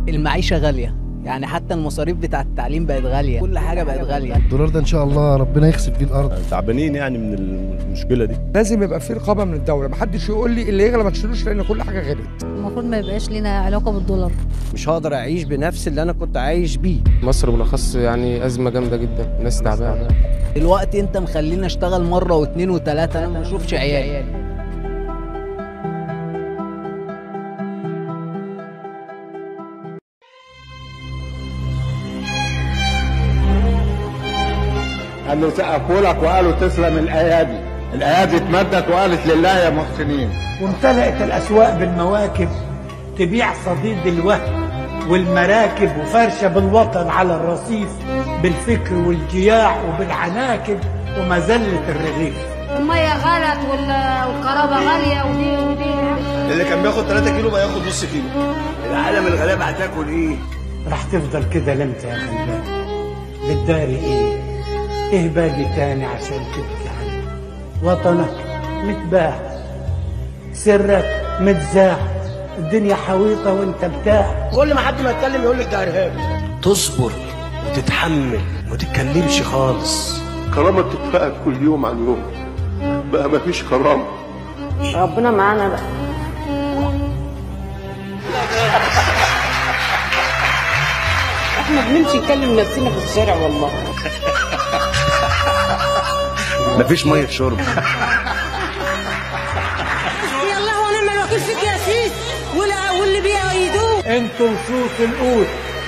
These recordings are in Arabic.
المعيشة غالية، يعني حتى المصاريف بتاع التعليم بقت غالية، كل حاجة بقت غالية. الدولار ده ان شاء الله ربنا يخسف بيه الارض. تعبانين يعني من المشكلة دي. لازم يبقى في رقابة من الدولة، محدش يقول لي اللي يغلى ما تشيلوش لان كل حاجة غلت. المفروض ما يبقاش لنا علاقة بالدولار. مش هقدر اعيش بنفس اللي انا كنت عايش بيه. مصر بالاخص يعني ازمة جامدة جدا، الناس تعبانة. دلوقتي انت مخلينا اشتغل مرة واثنين وثلاثة، انا ما بشوفش عيالي. قال له سقفوا لك وقالوا تسلم الايادي، الايادي اتمدت وقالت لله يا محسنين. وامتلأت الاسواق بالمواكب تبيع صديد الوهم والمراكب، وفرشه بالوطن على الرصيف بالفكر والجياع وبالعناكب ومذله الرغيف. المية غلط والكهرباء غالية ودي اللي كان بياخد 3 كيلو بقى ياخد نص كيلو. العالم الغلابة هتاكل ايه؟ رح تفضل كده لمتى يا غلبان؟ بتداري ايه باقي تاني عشان تبكي عنه؟ وطنك متباح، سرك متزاح، الدنيا حويطة وانت بتاع. كل ما حد ما يتكلم يقول لك ده ارهابي. تصبر وتتحمل وما تتكلمش خالص. كرامة تتفقد كل يوم عن يوم، بقى مفيش كرامة. ربنا معانا بقى. احنا بنمشي نكلم نفسنا في الشارع والله. مفيش ميه شرب. يا الله ونعم الوكيل فيك يا سيس واللي بيأيدوه. انتوا لصوص القوت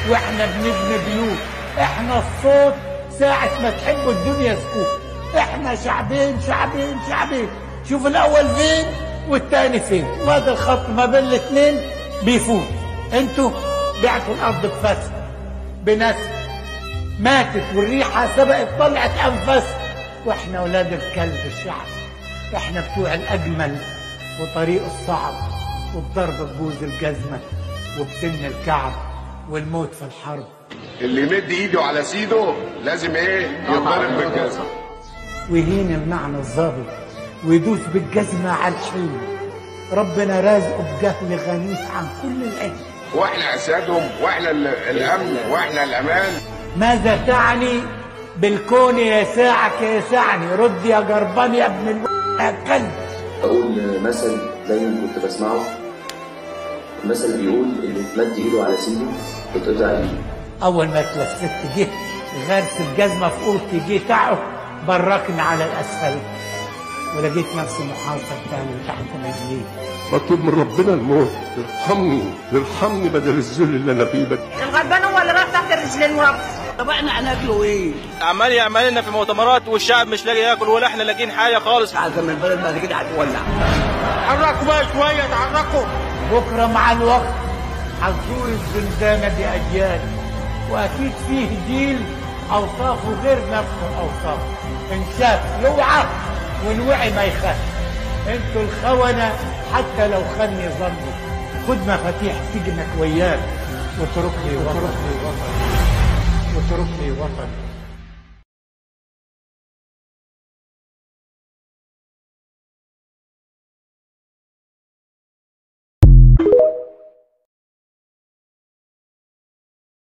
واحنا بنبني بيوت، احنا الصوت ساعة ما تحبوا الدنيا سكوت. احنا شعبين شعبين شعبين، شوف الاول فين والتاني فين، وهذا الخط ما بين الاثنين بيفوت. انتوا بعتوا الارض بفسد بناس ماتت والريحة سبقت طلعت انفاس، واحنا اولاد الكلب الشعب. احنا بتوع الاجمل وطريق الصعب وبضرب ببوز الجزمة وبسن الكعب والموت في الحرب. اللي يمد ايده على سيده لازم يتضرب بالجزمة ويهين المعنى الظابط ويدوس بالجزمة على الحين. ربنا رازقه بجهل غنيف عن كل العلم، واحنا اسادهم واحنا الامن واحنا الامان. ماذا تعني بالكون يساعك يسعني؟ رد يا جربان يا ابن الكلب. اقول مثل دايما كنت بسمعه، المثل بيقول اللي تمد ايده على سيده تتقطع ايده. اول ما اتلفت جه غرس الجزمه في قوتي، جه تعب بركني على الاسفلت ولقيت نفسي محاصر تاني تحت رجليه. مطلوب من ربنا الموت، يرحمني بدل الذل اللي انا فيه. الغلبان هو اللي راح تحت رجلين ورب. طب احنا هناكله ايه؟ عمال يعمل لنا في مؤتمرات والشعب مش لاقي ياكل ولا احنا لاقيين حاجه خالص. عشان البلد بعد كده هتولع. حركوا بقى شويه، اتحركوا. بكره مع الوقت هتزور الزنزانه دي اجيال، واكيد فيه جيل اوصافه غير نفس الاوصاف. ان شاف يوعى وان وعي ما يخاف. انتوا الخونه حتى لو خني ظني، خد مفاتيح سجنك وياك واترك لي وطن.